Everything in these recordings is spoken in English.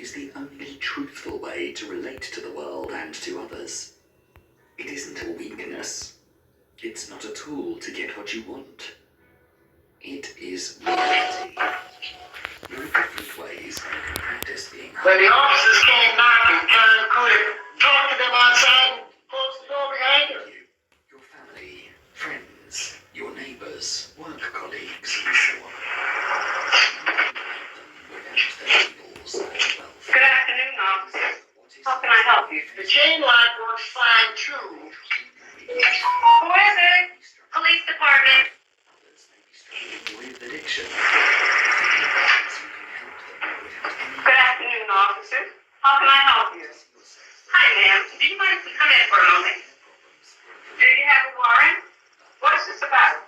is the only truthful way to relate to the world and to others. It isn't a weakness. It's not a tool to get what you want. It is reality. There are different ways you can practice being When the officers came knocking, Karen could talk to them outside and close the door behind her. you, your family, friends, your neighbors, work colleagues, and so on. Good afternoon, officers. How can I help you? The chain lock works fine too. Who is it? Police department. With addiction. Good afternoon, officers. How can I help you? Hi, ma'am. Do you mind if we come in for a moment? Do you have a warrant? What is this about?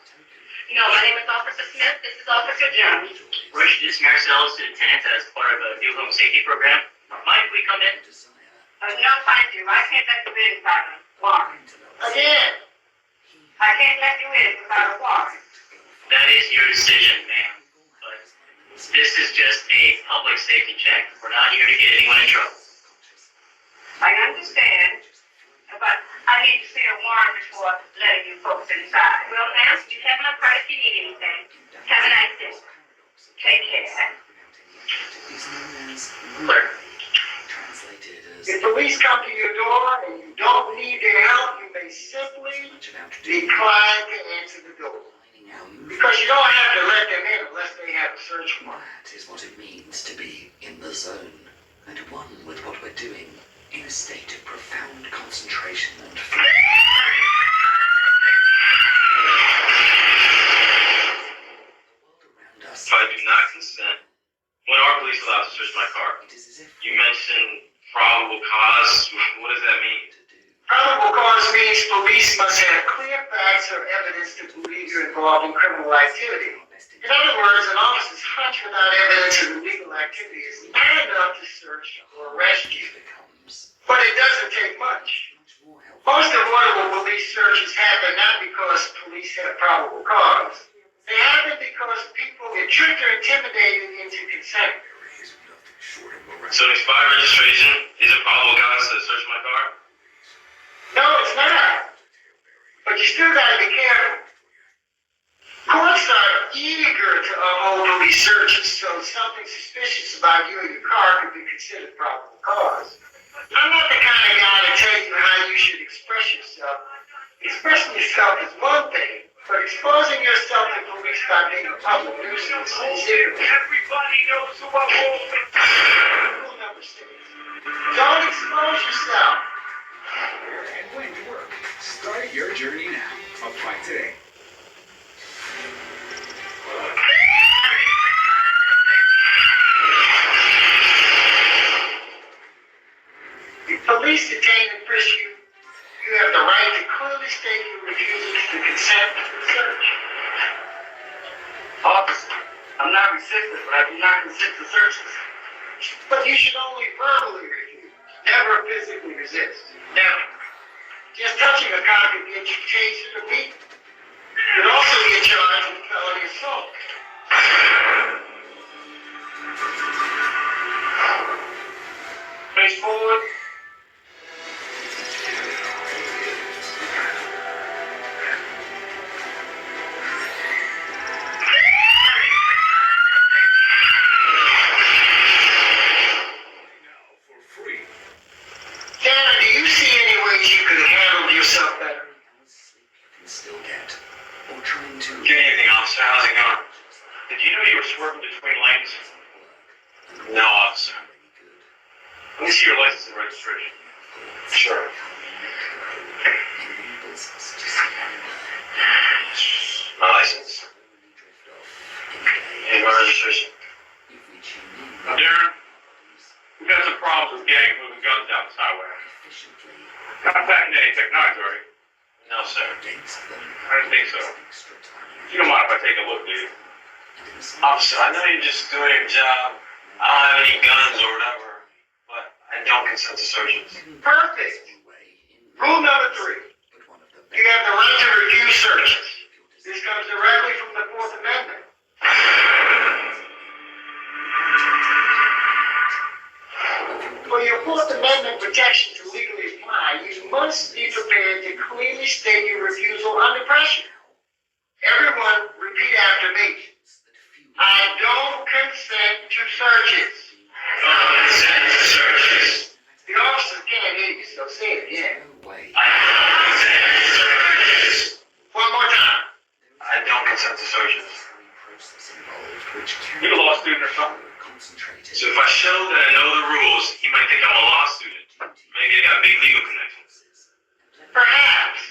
No, my name is Officer Smith. This is Officer Jones. We're introducing ourselves to the tenants as part of a new home safety program. Mind if we come in? No, thank you. I can't let you in without a warrant. Again. I can't let you in without a warrant. That is your decision, ma'am. But this is just a public safety check. We're not here to get anyone in trouble. I understand, but I need to see a warrant before letting you folks inside. Well, ma'am, you have my card if you need anything. Have a nice day. Take care. Clerk. If police come to your door and you don't need their help, you may simply decline to answer the door. Because you don't have to let them in unless they have a search warrant. That is what it means to be in the zone, and one with what we're doing, in a state of profound concentration and flow. If I do not consent, when are police allowed to search my car? It is as if You mentioned probable cause. What does that mean? Probable cause means police must have clear facts or evidence to believe you're involved in criminal activity. In other words, an officer's hunch without evidence of illegal activity is not enough to search or arrest you. becomes But it doesn't take much. more helpful. Most avoidable police searches happen not because police have probable cause. They happen because people get tricked or intimidated into consent. So expired registration is a probable cause to search my car? No, it's not. But you still gotta be careful. Courts are eager to uphold police searches, so something suspicious about you or your car could be considered probable cause. I'm not the kind of guy to tell you how you should express yourself. Expressing yourself is one thing, but exposing yourself to police by being a public nuisance is different. Everybody knows who I am. Rule number 6. Don't expose yourself. Where and when to work. Start your journey now. Apply today. If police detain and frisk you, you have the right to clearly state your refusal to consent to the search. Officer, I'm not resistant, but I do not consent to searches. But you should only verbally refuse, never physically resist. Now, just touching a car could get you tased or beaten. You could also get charged with felony assault. Face forward. Now for free. Dana, do you see any ways you could have handled yourself better? Sleep you can still get, or trying to Good evening, officer. How's it going? Did you know you were swerving between lanes? No, officer. Let me see your license and registration. Sure. enables us to see My license and my registration. if we tune in Darren, we've got some problems with gangs moving guns down this highway. efficiently Contacting any technology already? No, sir. against them, I don't think so. extra time. If you don't mind if I take a look, dude. And in some Officer, I know you're just doing your job. I don't have any guns or whatever, but I don't consent to searches. Perfect. way in Rule number 3. but one of the You have the right to refuse searches. This comes directly from the Fourth Amendment. For your Fourth Amendment protection to legally apply, you must be prepared to clearly state your refusal under pressure. Everyone, repeat after me. I don't consent to searches. Don't consent to searches. The officers can't hear you, so say it again. No way. I don't consent to searches. One more time. I don't consent to searches. Process involved, which can You a law student or something? concentrated. So if I show that I know the rules, he might think I'm a law student. Maybe I got big legal connections. Perhaps.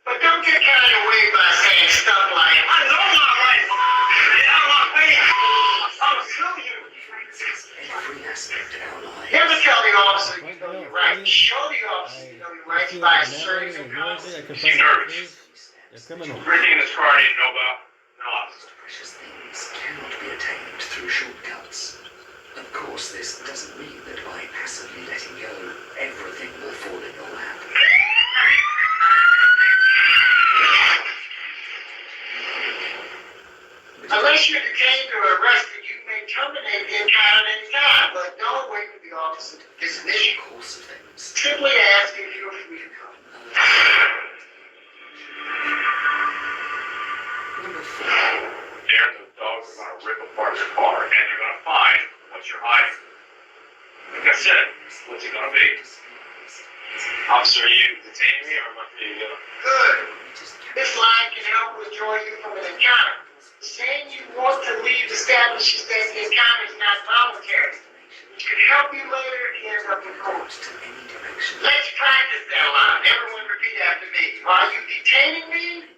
But don't get carried away by saying stuff like, I know my rights. Get out of my face. I'll sue you. Every aspect of our lives. Never tell the officer you know your rights. Show the officer you know your rights by asserting your rights. You seem nervous. Everything in this car I need to know about? No, officer. Precious things cannot be attained through shortcuts. Of course, this doesn't mean that by passively letting go, everything will fall in your lap. Unless you're detained or arrested, you may terminate the encounter at any time, but don't wait for the officer to dismiss you. Course of things. Simply ask if you're free to come. Number 4. There, the dogs are going to rip apart your car, and they're going to find what you're hiding. Like I said, what's it going to be? Officer, are you detaining me, or am I free to go? Good. This line can help withdraw you from an encounter. Saying you want to leave establishes that the encounter is not voluntary. It can help you later if you end up in court. To any direction. Let's practice that line. Everyone repeat after me. Are you detaining me,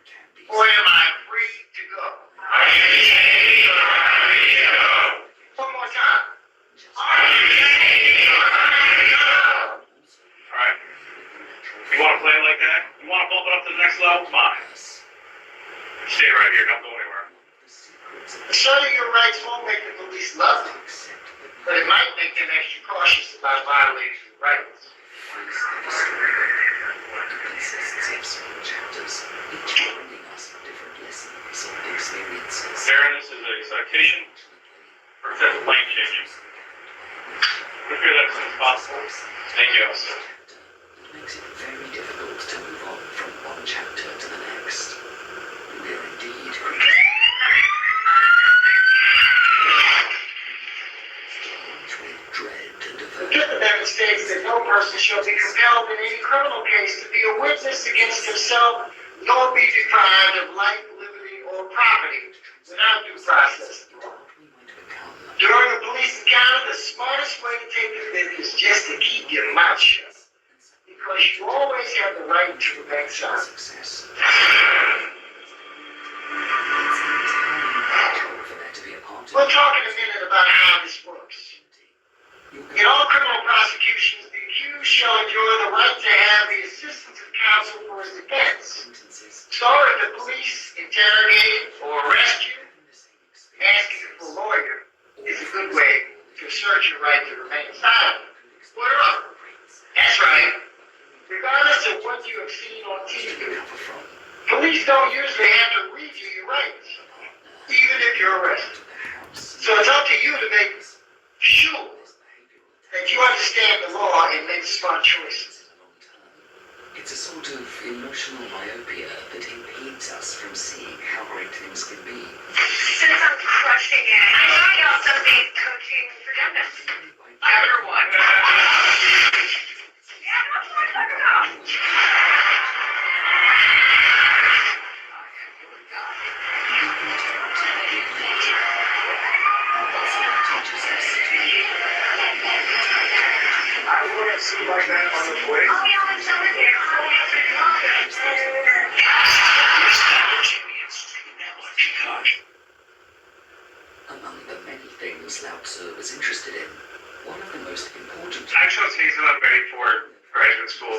or am I free to go? Are you detaining me, or am I free to go? One more time. Are you detaining me, or am I free to go? Alright. You want to play it like that? You want to bump it up to the next level? Fine. Stay right here. Don't go anywhere. Asserting your rights won't make the police love you, but it might make them extra cautious about violating your rights. It consists of small chapters, each bringing us different lessons or experiences. Fairness is a citation for theft lane changing. We'll figure that as soon as possible. Thank you, officer. It makes it very difficult to move on from one chapter to the next. We are indeed creatures with dread and The aversion. Fifth Amendment states that no person shall be compelled in any criminal case to be a witness against himself, nor be deprived of life, liberty, or property without due process. What we might become. During a police encounter, the smartest way to take the bit is just to keep your mouth shut, because you always have the right to remain silent. Success. It's entirely natural for there to be a part of We'll talk in a minute about how this works. In all criminal prosecutions, the accused shall enjoy the right to have the assistance of counsel for his defense. So if the police interrogate or arrest you, asking for a lawyer is a good way to assert your right to remain silent. Put her up. That's right. Regardless of what you have seen on TV, police don't usually have to read you your rights, even if you're arrested. So it's up to you to make sure that you understand the law and make smart choices. It's a sort of emotional myopia that impedes us from seeing how great things can be. Since I'm crushing it, I know you also need coaching for gymnasts. Chapter 1. Yeah, that's what I'm talking about. I wouldn't see like that on the way. Oh, yeah, I'm telling you. Among the many things Lao Tzu was interested in, one of the most important I chose Hazelnut Bay for graduate school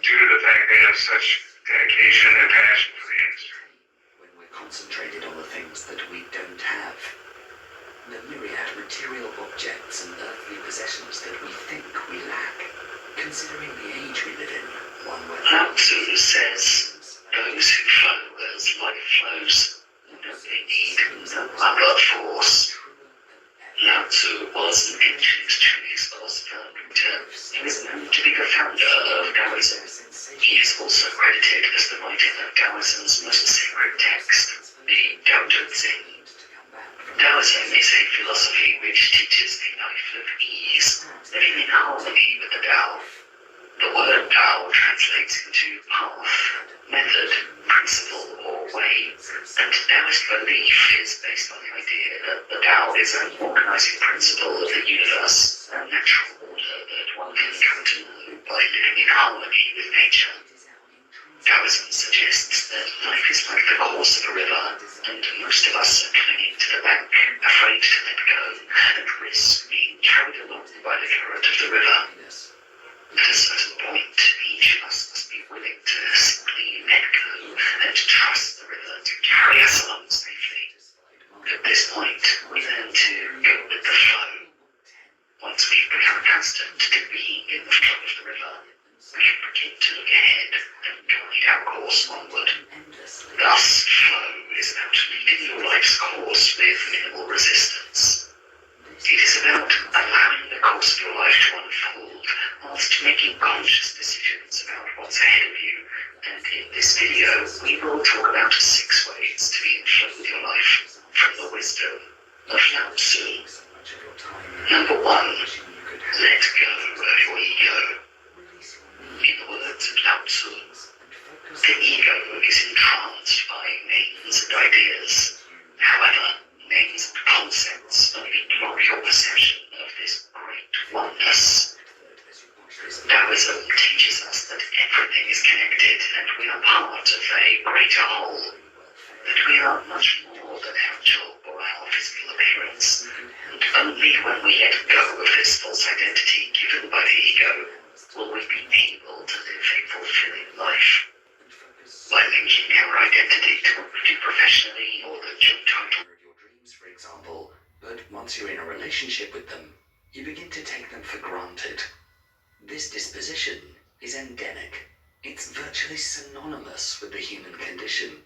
due to the fact they have such dedication and passion for the industry. when we're concentrated on the things that we don't have. The myriad material objects and earthly possessions that we think we lack. Considering the age we live in, one where Lao Tzu says, those who flow as life flows, don't they need no other force? Lao Tzu wasn't confused to his philosopher, He was known to be the founder of Taoism. He is also credited as the writer of Taoism's most sacred text, the Tao Te Ching. Taoism is a philosophy which teaches a life of ease, living in harmony with the Tao. The word Tao translates into path, method, principle, or way, and Taoist belief is based on the idea that the Tao is an organizing principle of the universe, a natural order that one can come to know by living in harmony with nature. Taoism suggests that life is like the course of a river, and most of us are clinging to the bank, afraid to let go, and risk being carried along by the current of the river. At a certain point, each of us must be willing to simply let go and trust the river to carry us along safely. At this point, we learn to go with the flow. Once we've become accustomed to being in the flow of the river, we can begin to look ahead and guide our course onward. Thus, flow is about leading your life's course with minimal resistance. It is about allowing the course of your life to unfold whilst making conscious decisions about what's ahead of you. And in this video, we will talk about 6 ways to be in flow with your life from the wisdom of Lao Tzu. Number 1, let go of your ego. In the words of Lao Tzu, the ego is entranced by names and ideas. However, names and concepts only block your perception of this great oneness. Taoism teaches us that everything is connected and we are part of a greater whole. That we are much more than our job or our physical appearance. And only when we let go of this false identity given by the ego will we be able to live a fulfilling life. By linking our identity to what we do professionally or the job title of your dreams, for example, but once you're in a relationship with them, you begin to take them for granted. This disposition is endemic. It's virtually synonymous with the human condition,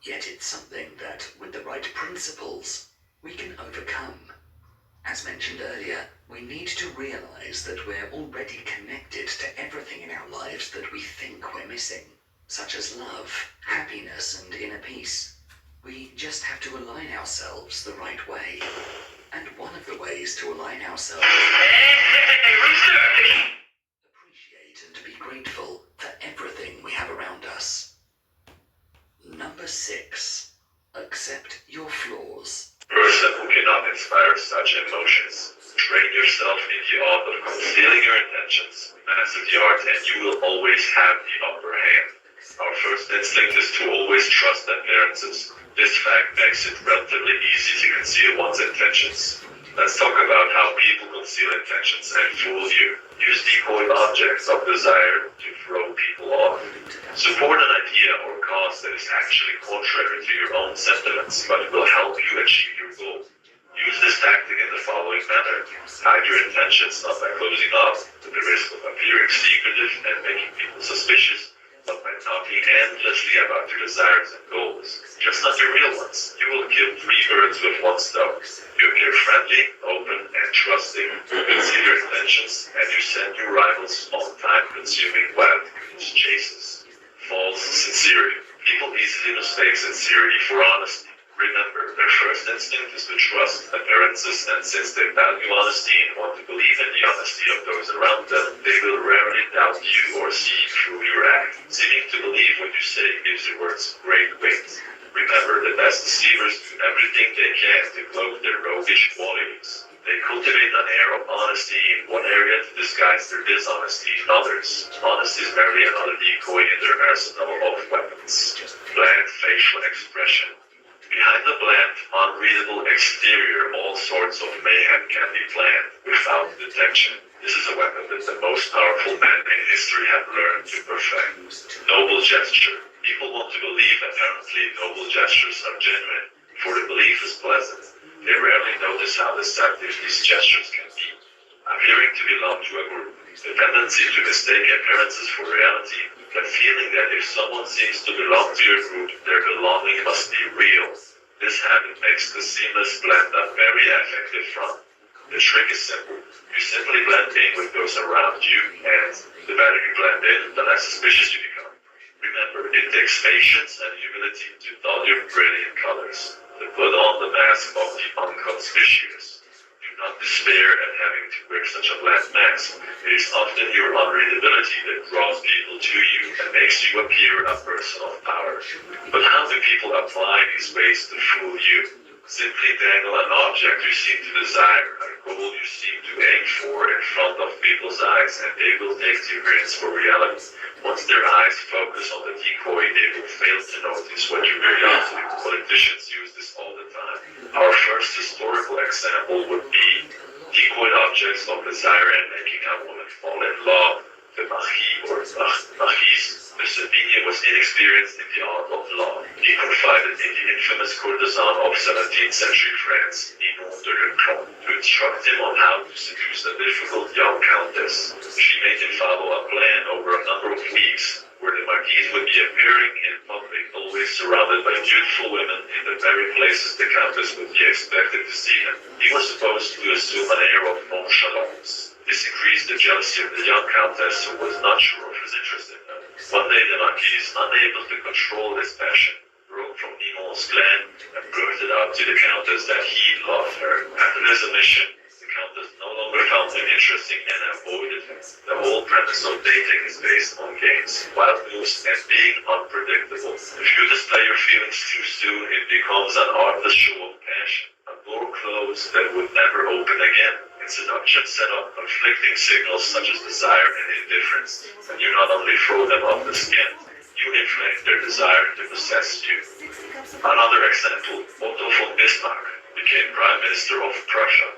yet it's something that, with the right principles, we can overcome. As mentioned earlier, we need to realize that we're already connected to everything in our lives that we think we're missing, such as love, happiness, and inner peace. We just have to align ourselves the right way. And one of the ways to align ourselves appreciate and be grateful for everything we have around us. Number 6, accept your flaws. Person who cannot inspire such emotions. Train yourself in the art of concealing your intentions. Master the art and you will always have the upper hand. Our first instinct is to always trust appearances. This fact makes it relatively easy to conceal one's intentions. Let's talk about how people conceal intentions and fool you. Use decoy objects of desire to throw people off. Support an idea or cause that is actually contrary to your own sentiments, but will help you achieve your goal. Use this tactic in the following manner. Hide your intentions not by closing off, to the risk of appearing secretive and making people suspicious, but by talking endlessly about your desires and goals. Just not your real ones. You will kill 3 birds with 1 stone. You appear friendly, open, and trusting. You conceal your intentions, and you send your rivals on time-consuming well-produced chases. False sincerity. People easily mistake sincerity for honesty. Remember, their first instinct is to trust appearances, and since they value honesty and want to believe in the honesty of those around them, they will rarely doubt you or see through your act. Seeming to believe what you say gives your words great weight. Remember, the best deceivers do everything they can to cloak their roguish qualities. They cultivate an air of honesty in one area to disguise their dishonesty in others. Honesty is merely another decoy in their arsenal of weapons. Bland facial expression. Behind the bland, unreadable exterior, all sorts of mayhem can be planned without detection. This is a weapon that the most powerful men in history have learned to perfect. Noble gesture. People want to believe apparently noble gestures are genuine, for the belief is pleasant. They rarely notice how deceptive these gestures can be. Appearing to belong to a group. The tendency to mistake appearances for reality. The feeling that if someone seems to belong to your group, their belonging must be real. This habit makes the seamless blend a very effective front. The trick is simple. You simply blend in with those around you, and the better you blend in, the less suspicious you become. Remember, it takes patience and humility to don your brilliant colors, to put on the mask of the unconspicuous. Do not despair at having to wear such a bland mask. It is often your unreadability that draws people to you and makes you appear a person of power. But how do people apply these ways to fool you? Simply dangle an object you seem to desire, a goal you seem to aim for in front of people's eyes, and they will take the appearance for reality. Once their eyes focus on the decoy, they will fail to notice what you're really up to. Politicians use this all the time. Our first historical example would be decoyed objects of desire and making a woman fall in love. The Marquis or Marquise de Sévigné was inexperienced in the art of law. He confided in the infamous courtesan of 17th century France, Ninon de Lecomte, to instruct him on how to seduce the difficult young countess. She made him follow a plan over a number of weeks, where the Marquise would be appearing in public, always surrounded by beautiful women in the very places the countess would be expected to see him. He was supposed to assume an air of nonchalance. This increased the jealousy of the young countess, who was not sure of his interest in her. One day the Marquise, unable to control his passion, broke from Ninon's clan and blurted out to the countess that he loved her. After this omission, the countess no longer found him interesting and avoided him. The whole premise of dating is based on games, wild moves, and being unpredictable. If you display your feelings too soon, it becomes an artless show of passion, a door closed that would never open again. In seduction, set up conflicting signals such as desire and indifference, and you not only throw them off the skin, you inflame their desire to possess you. Another example, Otto von Bismarck became Prime Minister of Prussia.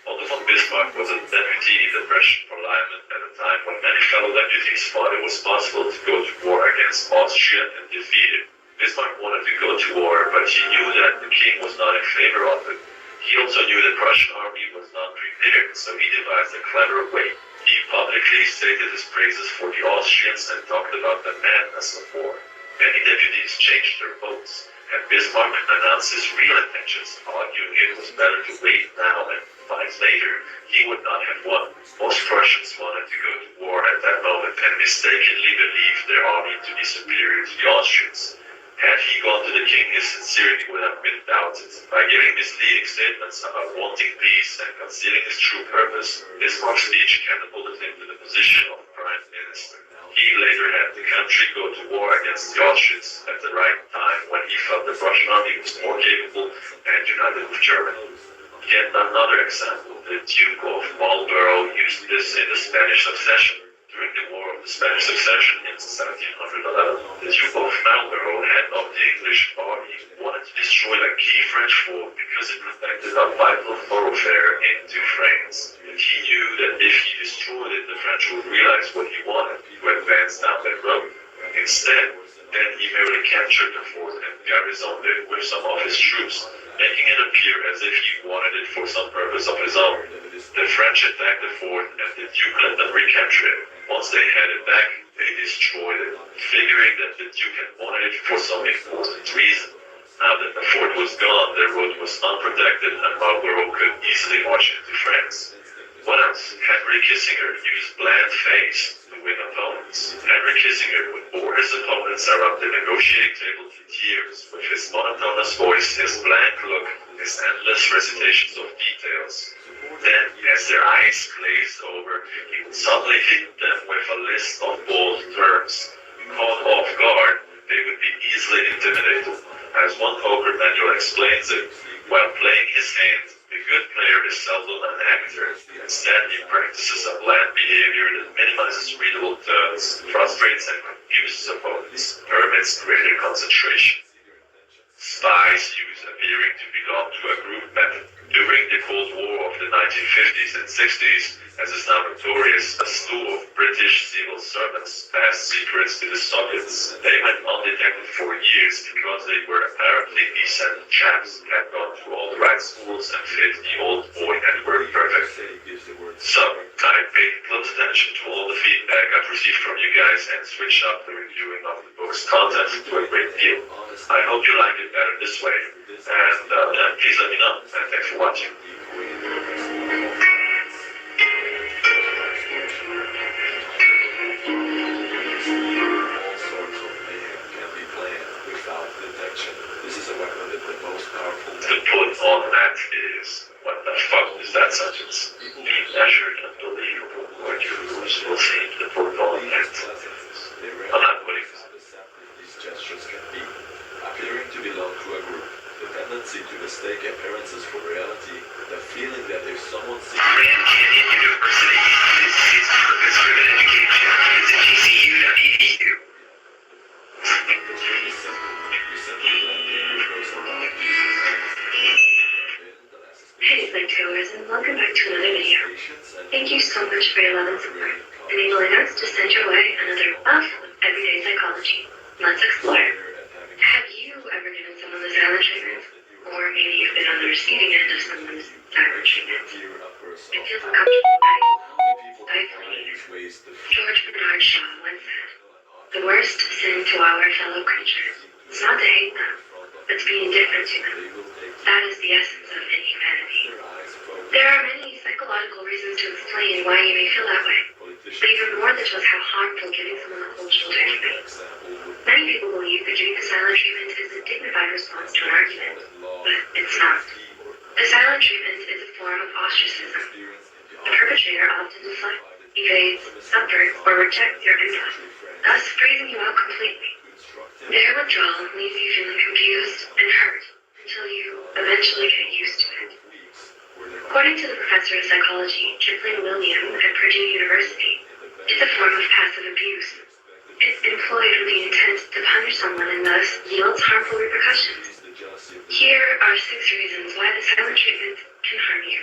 Otto von Bismarck was a deputy in the Prussian Parliament at a time when many fellow deputies thought it was possible to go to war against Austria and defeat it. Bismarck wanted to go to war, but he knew that the king was not in favor of it. He also knew the Prussian army was not prepared, so he devised a clever way. He publicly stated his praises for the Austrians and talked about the madness of war. Many deputies changed their votes, and Bismarck announced his real intentions, arguing it was better to wait now and fight later. He would not have won. Most Prussians wanted to go to war at that moment and mistakenly believed their army to be superior to the Austrians. Had he gone to the king, his sincerity would have been doubted. By giving misleading statements about wanting peace and concealing his true purpose, Bismarck's speech catapulted him to the position of prime minister. He later had the country go to war against the Austrians at the right time, when he felt the Prussian army was more capable and united with Germany. Yet another example, the Duke of Marlborough used this in the Spanish succession. During the War of the Spanish Succession in 1711, the Duke of Marlborough, head of the English army, wanted to destroy a key French fort because it protected a vital thoroughfare into France. And he knew that if he destroyed it, the French would realize what he wanted to advance down that road. Instead, then he merely captured the fort and garrisoned it with some of his troops, making it appear as if he wanted it for some purpose of his own. The French attacked the fort and the Duke let them recapture it. Once they had it back, they destroyed it, figuring that the Duke had wanted it for some important reason. Now that the fort was gone, the road was unprotected and Marlborough could easily march into France. What else? Henry Kissinger used bland face to win opponents. Henry Kissinger would bore his opponents around the negotiating table to tears with his monotonous voice, his blank look, his endless recitations of details. Then, as their eyes glazed over, he would suddenly hit them with a list of bold terms. Caught off guard, they would be easily intimidated. As one poker manual explains it, while playing his hand, the good player is seldom an actor. Instead, he practices a bland behavior that minimizes readable turns, frustrates and confuses opponents, permits greater concentration. Spies use appearing to belong to a group method. During the Cold War of the 1950s and 60s, as is now notorious, a slew of British civil servants passed secrets to the Soviets. They went undetected for years because they were apparently decent chaps, had gone to all the right schools and fit the old boy network perfectly. So, I paid close attention to all the feedback I've received from you guys and switched up the reviewing of the book's content to a great deal. I hope you like it better this way, and please let me know, and thanks for watching. measured unbelievable or true will seem the football effect. Elaborate. These gestures can be appearing to belong to a group, the tendency to mistake appearances for reality, the feeling that if someone sees Grand Canyon University is its purpose-driven education. It's a GCU.edu. it's really simple. You simply let the anger goes around using hands. Hey Playgoers, and welcome back to another video. Thank you so much for your love and support, enabling us to send your way another buff of everyday psychology. Let's explore. Have you ever given someone the silent treatment? Or maybe you've been on the receiving end of someone's silent treatment? It feels uncomfortable, right? Stifling. George Bernard Shaw once said, "The worst sin to our fellow creatures is not to hate them, but to be indifferent to them. That is the essence of inhumanity." There are many psychological reasons to explain why you may feel that way, but even more than just how harmful giving someone a cold shoulder can be. Many people believe that giving the silent treatment is a dignified response to an argument, but it's not. The silent treatment is a form of ostracism. The perpetrator often deflects, evades, subverts, or rejects your input, thus freezing you out completely. Their withdrawal leaves you feeling confused and hurt until you eventually get used to it. According to the professor of psychology, Kipling William at Purdue University, it's a form of passive abuse. It's employed with the intent to punish someone and thus yields harmful repercussions. Here are 6 reasons why the silent treatment can harm you.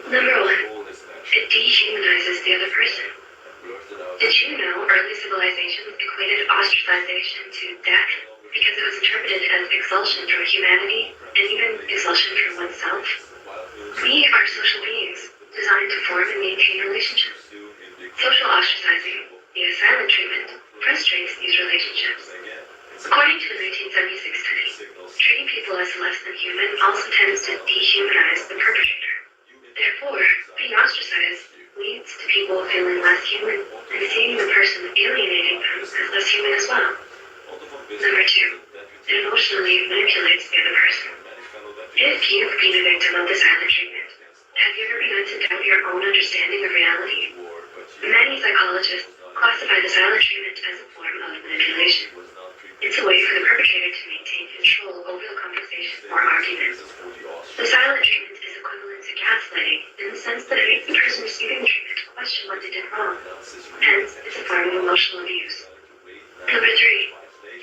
Number 1, it dehumanizes the other person. Did you know early civilizations equated ostracization to death because it was interpreted as expulsion from humanity and even expulsion from oneself? We are social beings, designed to form and maintain relationships. Social ostracizing, via silent treatment, frustrates these relationships. According to the 1976 study, treating people as less than human also tends to dehumanize the perpetrator. Therefore, being ostracized leads to people feeling less human and seeing the person alienating them as less human as well. Number 2, it emotionally manipulates the other person. If you've been a victim of the silent treatment, have you ever begun to doubt your own understanding of reality? Many psychologists classify the silent treatment as a form of manipulation. It's a way for the perpetrator to maintain control over the conversation or argument. The silent treatment is equivalent to gaslighting in the sense that it makes the person receiving the treatment question what they did wrong. Hence, it's a form of emotional abuse. Number 3,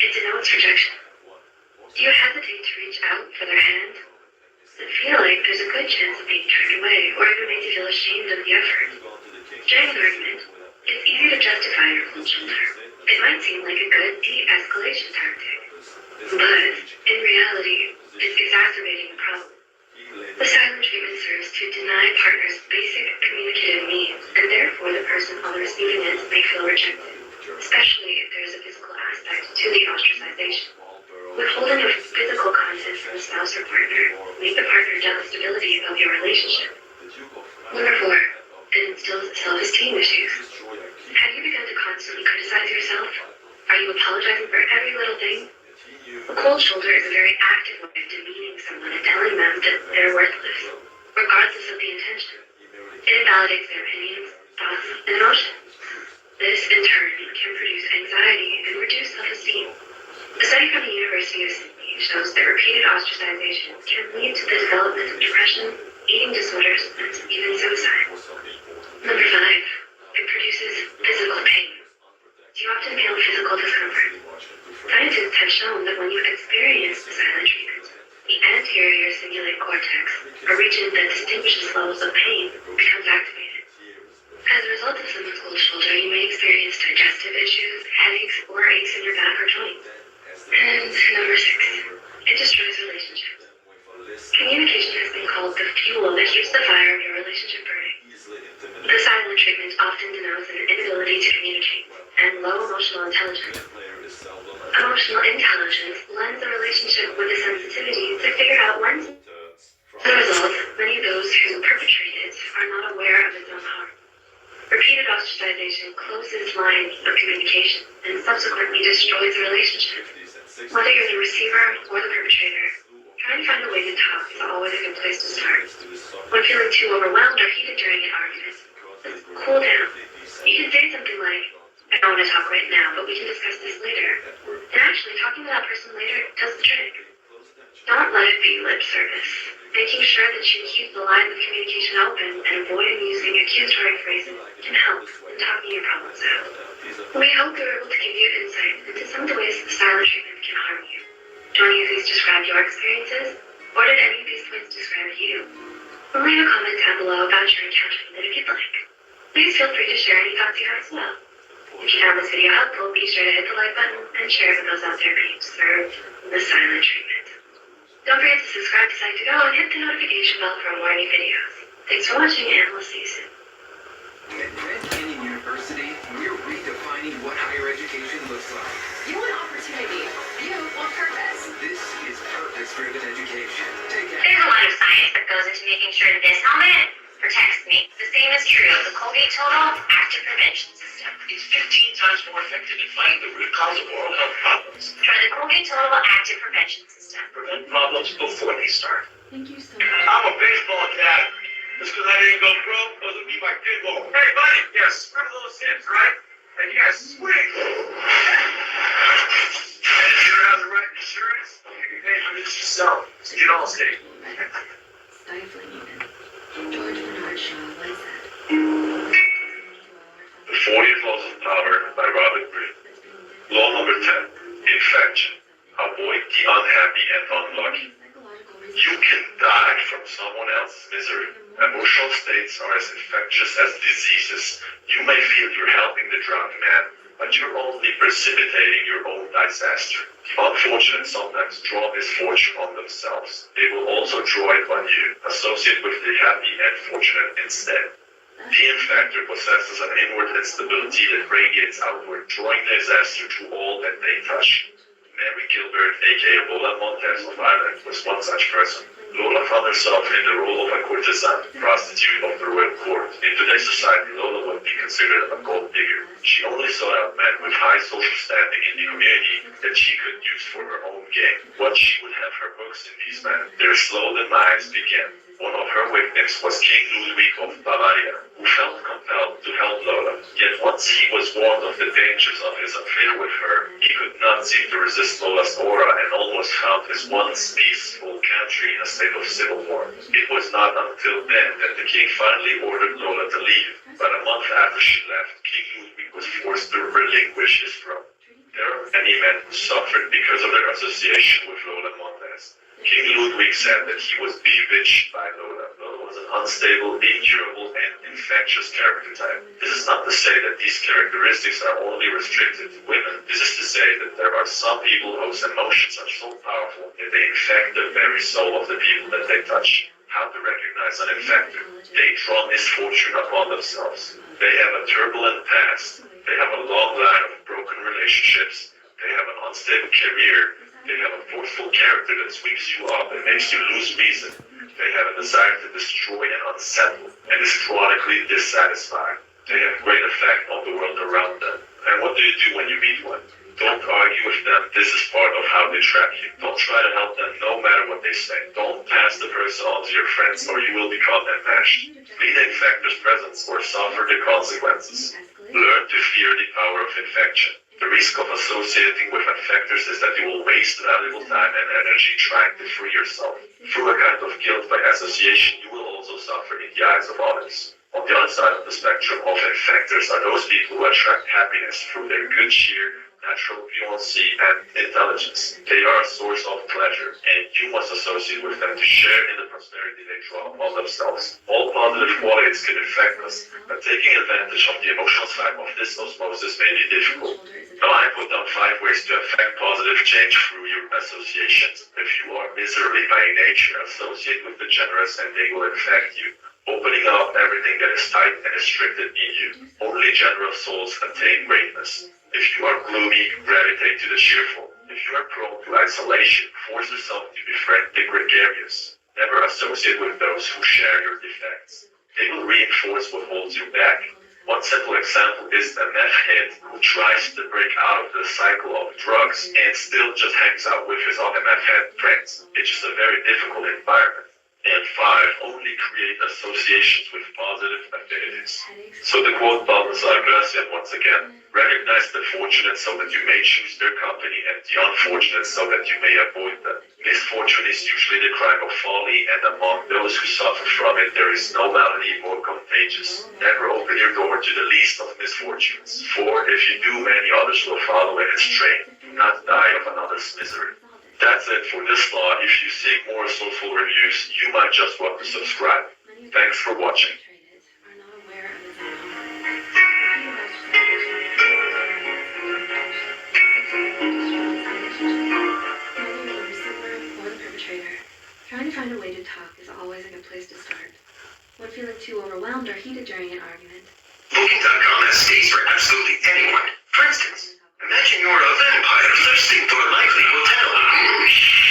it denotes rejection. Do you hesitate to reach out for their hand? Does it feel like there's a good chance of being turned away, or even made you feel ashamed of the effort? During an argument, it's easy to justify your cold shoulder. It might seem like a good de-escalation tactic, but in reality, it's exacerbating the problem. The silent treatment serves to deny partners basic communicative needs, and therefore the person on the receiving end may feel rejected, especially if there's a physical aspect to the ostracization. Withholding of physical content from a spouse or partner make the partner doubt the stability of your relationship. Number 4, it instills self-esteem issues. Have you begun to constantly criticize yourself? Are you apologizing for every little thing? A cold shoulder is a very active way of demeaning someone and telling them that they're worthless, regardless of the intention. It invalidates their opinions, thoughts, and emotions. This, in turn, can produce anxiety and reduce self-esteem. A study from the University of Sydney shows that repeated ostracization can lead to the development of depression, eating disorders, and even suicide. Number 5, it produces physical pain. Do you often feel physical discomfort? Scientists have shown that when you experience the silent treatment, the anterior cingulate cortex, a region that distinguishes levels of pain, becomes activated. As a result of someone's cold shoulder, you may experience digestive issues, headaches, or aches in your back or joints. And number 6, it destroys relationships. Communication has been called the fuel that keeps the fire of your relationship burning. The silent treatment often denotes an inability to communicate and low emotional intelligence. Emotional intelligence lends a relationship with a sensitivity to figure out when to. As a result, many of those who perpetrate it are not aware of its own harm. Repeated ostracization closes lines of communication and subsequently destroys the relationship. Whether you're the receiver or the perpetrator, Trying to find a way to talk is always a good place to start. When feeling too overwhelmed or heated during an argument, just cool down. You can say something like, I don't want to talk right now, but we can discuss this later. And actually, talking to that person later does the trick. Don't let it be lip service. Making sure that you keep the lines of communication open and avoiding using accusatory phrases can help in talking your problems out. We hope we were able to give you insight into some of the ways that silent treatment can harm you. Do any of these describe your experiences? Or did any of these points describe you? Leave a comment down below about your encounter with it if you'd like. Please feel free to share any thoughts you have as well. If you found this video helpful, be sure to hit the like button and share it with those out there being served the silent treatment. Don't forget to subscribe to Psych2Go and hit the notification bell for more new videos. Thanks for watching, and we'll see you soon. At Grand Canyon University, we're redefining what higher education looks like. You want opportunity. You want purpose. This is purpose-driven education. Take There's a lot of science that goes into making sure this helmet protects me. The same is true of the Colgate Total Active Prevention System. It's 15 times more effective in fighting the root cause of oral health problems. Try the Colgate Total Active Prevention System. Prevent problems before they start. Thank you so much. I'm a baseball cat. Just because I didn't go pro doesn't mean my kid won't. Hey, buddy, yeah, screw those hips, right? And you gotta swing. And if you don't have the right insurance, you can pay for this yourself. So get all state. Stifling even. George Bernard Shaw, what is that? The 40th Laws of Power by Robert Greene. Law number 10. Infection. Avoid the unhappy and unlucky. You can die from someone else's misery. Emotional states are as infectious as diseases. You may feel you're helping the drunk man, but you're only precipitating your own disaster. The unfortunate sometimes draw misfortune on themselves. They will also draw it on you. Associate with the happy and fortunate instead. The infector possesses an inward instability that radiates outward, drawing disaster to all that they touch. Mary Gilbert, aka Lola Montez of Ireland, was one such person. Lola found herself in the role of a courtesan, prostitute of the royal court. In today's society, Lola would be considered a gold digger. She only sought out men with high social standing in the community that she could use for her own gain. Once she would have her hooks in these men, their slow demise began. One of her victims was King Ludwig of Bavaria, who felt compelled to help Lola. Yet once he was warned of the dangers of his affair with her, he could not seem to resist Lola's aura and almost found his once peaceful country in a state of civil war. It was not until then that the king finally ordered Lola to leave, but a month after she left, King Ludwig was forced to relinquish his throne. There are many men who suffered because of their association with Lola Montez. King Ludwig said that he was bewitched by Lola. Lola was an unstable, incurable, and infectious character type. This is not to say that these characteristics are only restricted to women. This is to say that there are some people whose emotions are so powerful that they infect the very soul of the people that they touch. How to recognize an infector? They draw misfortune upon themselves. They have a turbulent past. They have a long line of broken relationships. They have an unstable career. They have a forceful character that sweeps you up and makes you lose reason. They have a desire to destroy and unsettle, and is chronically dissatisfied. They have great effect on the world around them. And what do you do when you meet one? Don't argue with them. This is part of how they trap you. Don't try to help them no matter what they say. Don't pass the person on to your friends or you will become enmeshed. Flee the infector's presence or suffer the consequences. Learn to fear the power of infection. The risk of associating with infectors is that you will waste valuable time and energy trying to free yourself. Through a kind of guilt by association, you will also suffer in the eyes of others. On the other side of the spectrum of infectors are those people who attract happiness through their good cheer, natural buoyancy, and intelligence. They are a source of pleasure, and you must associate with them to share in the prosperity they draw upon themselves. All positive qualities can affect us, but taking advantage of the emotional side of this osmosis may be difficult. Now I put down 5 ways to affect positive change through your associations. If you are miserly by nature, associate with the generous and they will infect you, opening up everything that is tight and restricted in you. Only generous souls attain greatness. If you are gloomy, gravitate to the cheerful. If you are prone to isolation, force yourself to befriend the gregarious. Never associate with those who share your defects. They will reinforce what holds you back. One simple example is the meth head who tries to break out of the cycle of drugs and still just hangs out with his other meth head friends. It's just a very difficult environment. And 5, only create associations with positive affinities. So the quote bubbles are Gracian once again. Recognize the fortunate so that you may choose their company, and the unfortunate so that you may avoid them. Misfortune is usually the crime of folly, and among those who suffer from it, there is no malady more contagious. Never open your door to the least of misfortunes, for if you do, many others will follow in its train. Do not die of another's misery. That's it for this law. If you seek more soulful reviews, you might just want to subscribe. Thanks for watching. Are not aware of its own Trying to find a way to talk is always a good place to start. When feeling too overwhelmed or heated during an argument, Booking.com has stays for absolutely anyone. For instance, imagine you're a vampire thirsting for a lively hotel.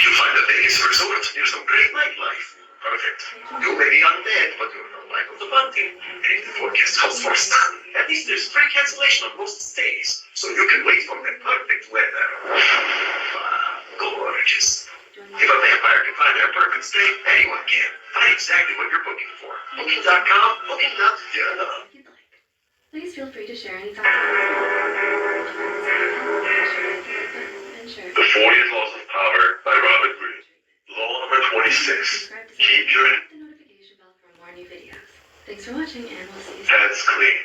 You find a Vegas resort near some great nightlife. Perfect. You may be undead, but you're the life of the party. And if the forecast calls for sun, at least there's free cancellation on most stays, so you can wait for the perfect weather. Gorgeous. If a vampire can find their perfect stay, anyone can. Find exactly what you're booking for. Booking.com, booking.com. if you'd like. Please feel free to share any thoughts and share The 40 Laws of Power by Robert Greene. Law number 26. Keep your the notification bell for more new videos. Thanks for watching, and we'll see you soon. hands clean.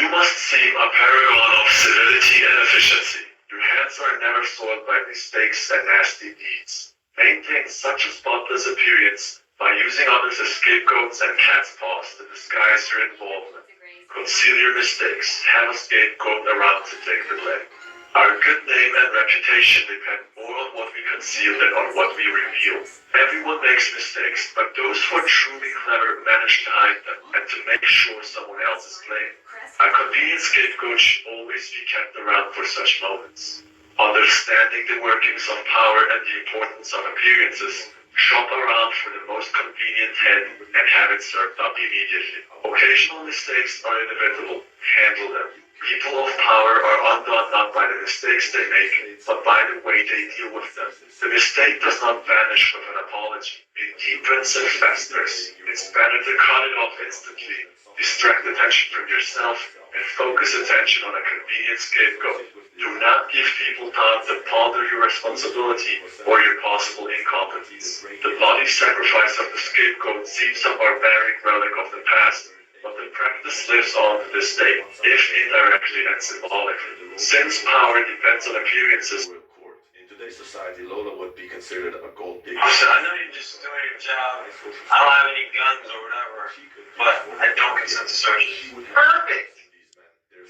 You must seem a paragon of civility and efficiency. Your hands are never soiled by mistakes and nasty deeds. Maintain such a spotless appearance by using others as scapegoats and cat's paws to disguise your involvement. Conceal your mistakes. Have a scapegoat around to take the blame. Our good name and reputation depend more on what we conceal than on what we reveal. Everyone makes mistakes, but those who are truly clever manage to hide them and to make sure someone else is blamed. A convenient scapegoat should always be kept around for such moments. Understanding the workings of power and the importance of appearances, shop around for the most convenient head and have it served up immediately. Occasional mistakes are inevitable. Handle them. People of power are undone not by the mistakes they make, but by the way they deal with them. The mistake does not vanish with an apology. It deepens and festers. It's better to cut it off instantly, distract attention from yourself, and focus attention on a convenient scapegoat. Do not give people time to ponder your responsibility or your possible incompetence. The bloody sacrifice of the scapegoat seems a barbaric relic of the past, but the practice lives on to this day, if indirectly and symbolically. Since power depends on appearances. In today's society, Lola would be considered a gold digger. Officer, I know you're just doing your job. I don't have any guns or whatever, but I don't consent to searches. Perfect.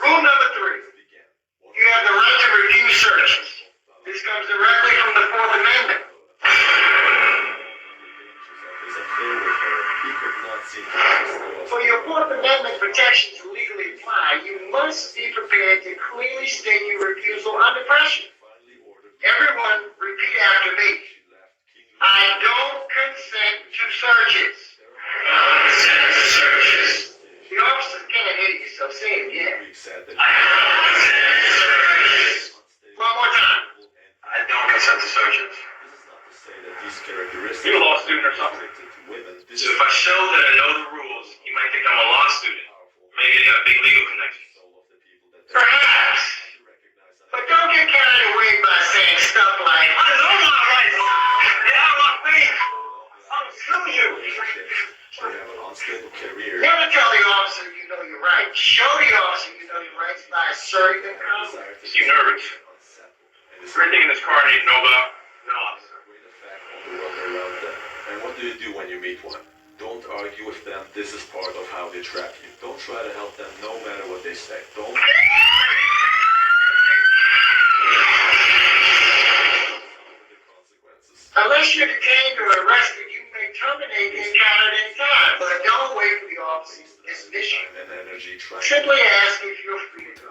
Rule number 3. You have the right to review searches. This comes directly from the 4th Amendment. For your 4th Amendment protections to legally apply, you must be prepared to clearly state your refusal under pressure. Everyone, repeat after me. I don't consent to searches. Consent to searches. The officers can't hear you, so say it again. I don't consent to searches. One more time. I don't consent to searches. You're a law student or something? So if I show that I know the rules, you might think I'm a law student. Maybe I got a big legal connection. Perhaps. But don't get carried away by saying stuff like, I know my rights. Get out of my face. I'll sue you. never tell the officer you know your rights. Show the officer you know your rights by asserting them calmly. You seem nervous. Everything in this car I need to know about? No, officer. And what do you do when you meet one? Don't argue with them. This is part of how they trap you. Don't try to help them no matter what they say. Don't. Unless you're detained or arrested, you may terminate the encounter at any time. But don't wait for the officer's dismission. And energy trying. Simply ask if you're free to go.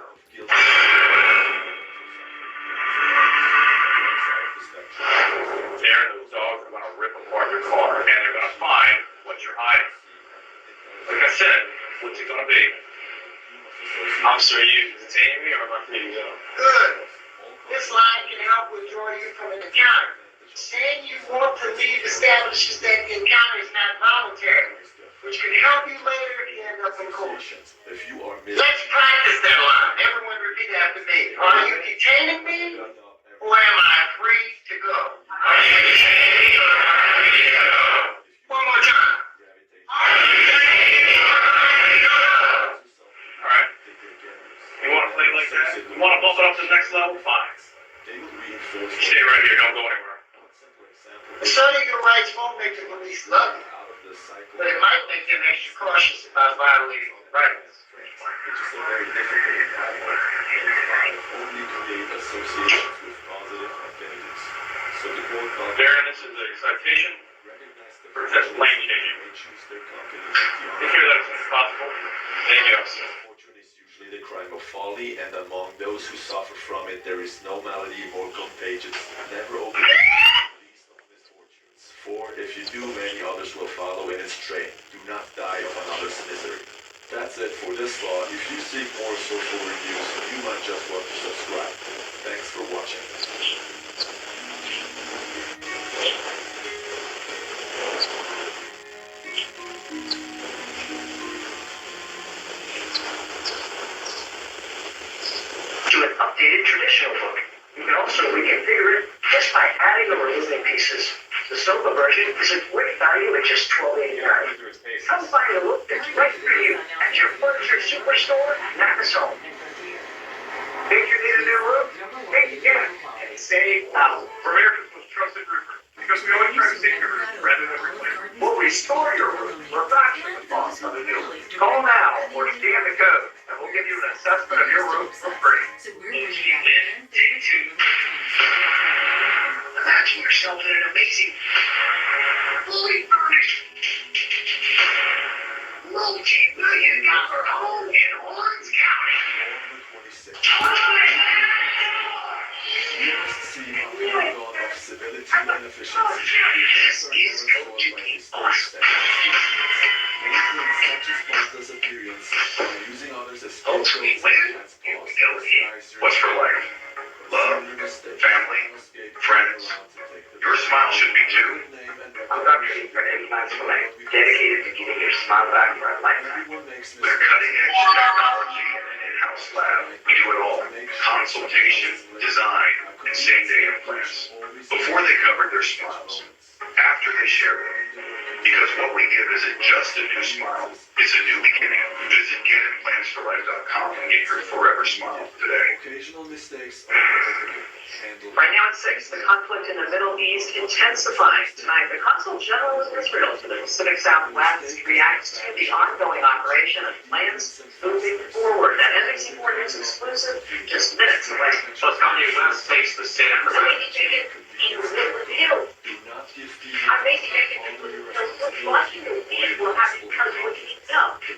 There, those dogs are going to rip apart your car, and they're going to find what you're hiding. Like I said, what's it going to be? Officer, are you detaining me or am I free to go? Good. This line can help withdraw you from an encounter. Saying you want to leave establishes that the encounter is not voluntary, which can help you later if you end up in court. Let's practice that line. Everyone repeat after me. Are you detaining me, or am I free to go? Are you detaining me, or am I free to go? One more time. Are you detaining me, or am I free to go? Alright. You want to play like that? You want to bump it up to the next level? Fine. Stay right here. Don't go anywhere. Asserting your rights won't make the police love you, but it might make them extra cautious about violating your rights. Darren, this is a citation for just lane changing. Take care of that as soon as possible. Thank you, officer. Fortune is usually the crime of folly, and among those who suffer from it, there is no malady more contagious. Never open least of misfortunes. For if you do, many others will follow in its train. Do not die of another's misery. That's it for this law. If you seek more social reviews, you might just want to subscribe. Thanks for watching. To an updated traditional book. You can also reconfigure it just by adding or removing pieces. The Silva version is a great value at just $12.89. Come find a look that's right for you at your furniture superstore, Mathis Home. Think you need a new roof? Think again and save now. For America's most trusted roofer. Because we always try to save your roof rather than replace it. We'll restore your roof for a fraction of the cost of the new roof. Call now or scan the code, and we'll give you an assessment of your roof for free. Imagine yourself in an amazing, fully furnished, multi-million-dollar home in Orange County. You must see a paragon of civility and efficiency. This is going to be awesome. Maintain such a spotless appearance by using others as Hopefully, when you go in, What's for life? Love, family, friends. Your smile should be too. I'm Dr. Ethan Implants Select, dedicated to getting your smile back for a lifetime. We're cutting edge technology and an in-house lab. We do it all. Consultation, design, and same-day implants. Before they covered their smiles. After they share them. Because what we give isn't just a new smile. It's a new beginning. Visit GetImplantsForLife.com and get your forever smile today. Occasional mistakes are inevitable. Handle Right now at 6, the conflict in the Middle East intensifying. Tonight, the Consul General of Israel to the Pacific Southwest reacts to the ongoing operation and plans moving forward. That NBC4 News exclusive just minutes away. So Kanye West takes the stand for that. do not give people the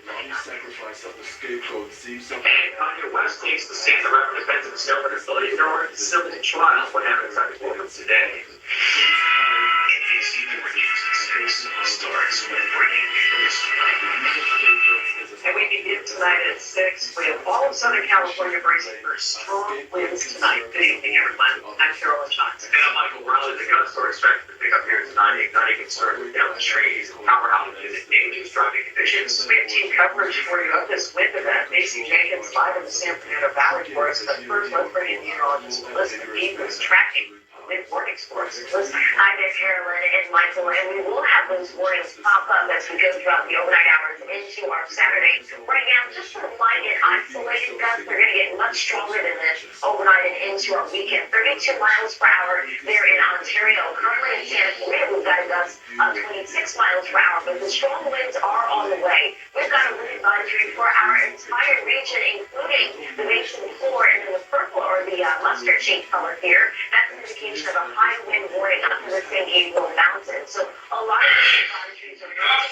bloody sacrifice of the scapegoat seems something. Kanye West takes the stand to represent himself and his ability in order to civil trial. What happens at the court today? NBC4 News at 6 starts with breaking news. And we begin tonight at 6. We have all of Southern California bracing for strong winds tonight. Good evening, everyone. I'm Carolyn Johnson. And I'm Michael Riley. The gun store expected to pick up here tonight. Igniting concern with down the trees and power outages and dangerous driving conditions. We have team coverage for you of this wind event. Macy Jenkins live in the San Fernando Valley for us. But first, let's bring in meteorologist Melissa Dean, who's tracking wind warnings for us. Melissa. Hi there, Carolyn and Michael, and we will have those warnings pop up as we go throughout the overnight hours into our Saturday. Right now, just some light and isolated gusts. They're going to get much stronger than this overnight and into our weekend. 32 miles per hour there in Ontario. Currently in Santa Clarita, we've got a gust of 26 miles per hour, but the strong winds are on the way. We've got a wind advisory for our entire region, including the basement floor, and in the purple or the mustard shade color here. That's an indication of a high wind warning up to the San Gabriel Mountains. So a lot of these advisories are going to come up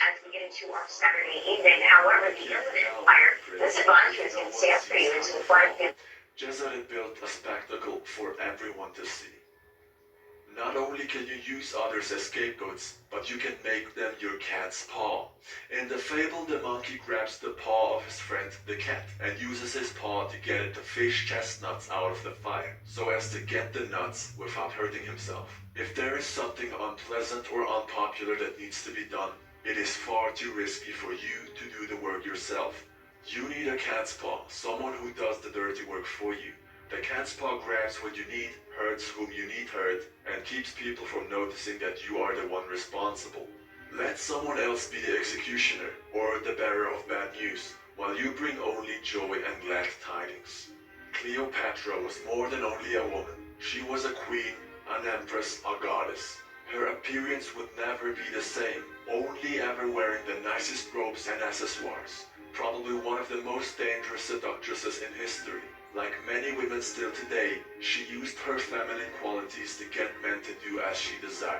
as we get into our Saturday evening. However, the imminent fire, this advisory is going to stay up for you into the flight. Jezebel built a spectacle for everyone to see. Not only can you use others as scapegoats, but you can make them your cat's paw. In the fable, the monkey grabs the paw of his friend the cat and uses his paw to get at the fish chestnuts out of the fire, so as to get the nuts without hurting himself. If there is something unpleasant or unpopular that needs to be done, it is far too risky for you to do the work yourself. You need a cat's paw, someone who does the dirty work for you. The cat's paw grabs what you need, hurts whom you need hurt, and keeps people from noticing that you are the one responsible. Let someone else be the executioner, or the bearer of bad news, while you bring only joy and glad tidings. Cleopatra was more than only a woman. She was a queen, an empress, a goddess. Her appearance would never be the same, only ever wearing the nicest robes and accessoires. Probably one of the most dangerous seductresses in history. Like many women still today, she used her feminine qualities to get men to do as she desired.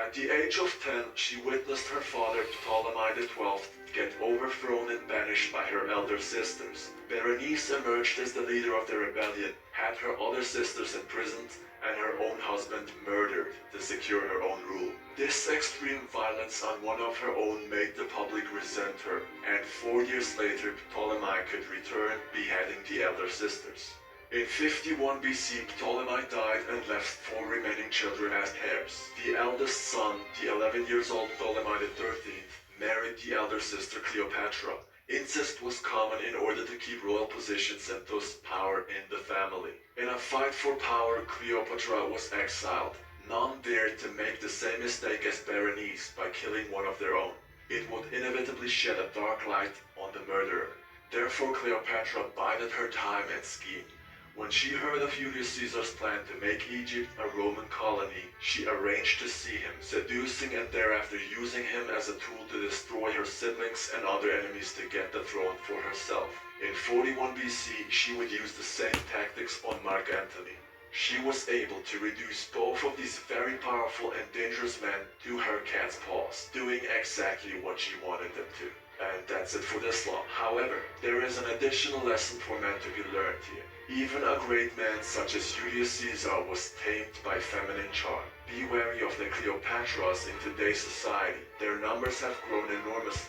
At the age of 10, she witnessed her father, Ptolemy XII, get overthrown and banished by her elder sisters. Berenice emerged as the leader of the rebellion, had her other sisters imprisoned, and her own husband murdered to secure her own rule. This extreme violence on one of her own made the public resent her, and 4 years later Ptolemy could return, beheading the elder sisters. In 51 BC, Ptolemy died and left 4 remaining children as heirs. The eldest son, the 11-years-old Ptolemy XIII, married the elder sister Cleopatra. Incest was common in order to keep royal positions and thus power in the family. In a fight for power, Cleopatra was exiled. None dared to make the same mistake as Berenice by killing one of their own. It would inevitably shed a dark light on the murderer. Therefore, Cleopatra bided her time and schemed. When she heard of Julius Caesar's plan to make Egypt a Roman colony, she arranged to see him, seducing and thereafter using him as a tool to destroy her siblings and other enemies to get the throne for herself. In 41 BC, she would use the same tactics on Mark Antony. She was able to reduce both of these very powerful and dangerous men to her cat's paws, doing exactly what she wanted them to. And that's it for this law. However, there is an additional lesson for men to be learned here. Even a great man such as Julius Caesar was tamed by feminine charm. Be wary of the Cleopatras in today's society. Their numbers have grown enormously.